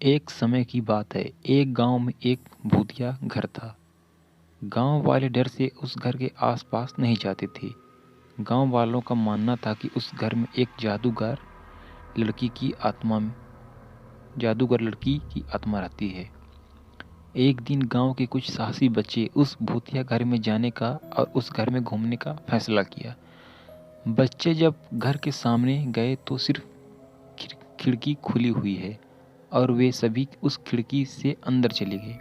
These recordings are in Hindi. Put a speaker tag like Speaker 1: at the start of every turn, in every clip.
Speaker 1: एक समय की बात है। एक गांव में एक भूतिया घर था। गांव वाले डर से उस घर के आसपास नहीं जाते थे। गांव वालों का मानना था कि उस घर में एक लड़की की आत्मा जादूगर लड़की की आत्मा रहती है। एक दिन गांव के कुछ साहसी बच्चे उस भूतिया घर में जाने का और उस घर में घूमने का फैसला किया। बच्चे जब घर के सामने गए तो सिर्फ खिड़की खुली हुई है और वे सभी उस खिड़की से अंदर चले गए।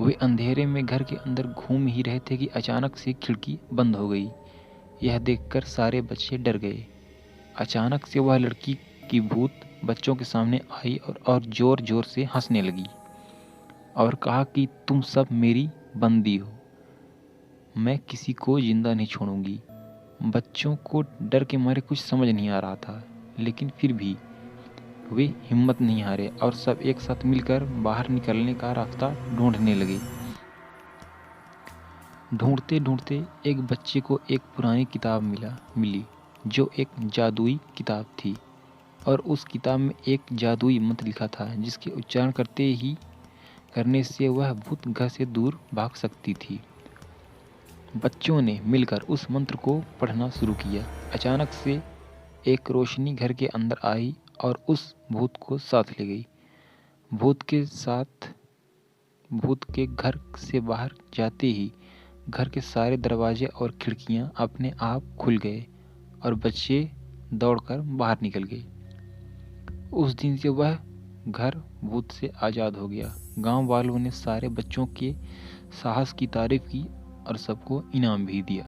Speaker 1: वे अंधेरे में घर के अंदर घूम ही रहे थे कि अचानक से खिड़की बंद हो गई। यह देखकर सारे बच्चे डर गए। अचानक से वह लड़की की भूत बच्चों के सामने आई और जोर जोर से हंसने लगी और कहा कि तुम सब मेरी बंदी हो, मैं किसी को जिंदा नहीं छोड़ूंगी। बच्चों को डर के मारे कुछ समझ नहीं आ रहा था, लेकिन फिर भी वे हिम्मत नहीं हारे और सब एक साथ मिलकर बाहर निकलने का रास्ता ढूंढने लगे। ढूंढते ढूंढते एक बच्चे को एक पुरानी किताब मिली जो एक जादुई किताब थी और उस किताब में एक जादुई मंत्र लिखा था जिसके उच्चारण करने से वह भूत घर से दूर भाग सकती थी। बच्चों ने मिलकर उस मंत्र को पढ़ना शुरू किया। अचानक से एक रोशनी घर के अंदर आई और उस भूत को साथ ले गई। भूत के घर से बाहर जाते ही घर के सारे दरवाजे और खिड़कियां अपने आप खुल गए और बच्चे दौड़कर बाहर निकल गए। उस दिन से वह घर भूत से आज़ाद हो गया। गांव वालों ने सारे बच्चों के साहस की तारीफ की और सबको इनाम भी दिया।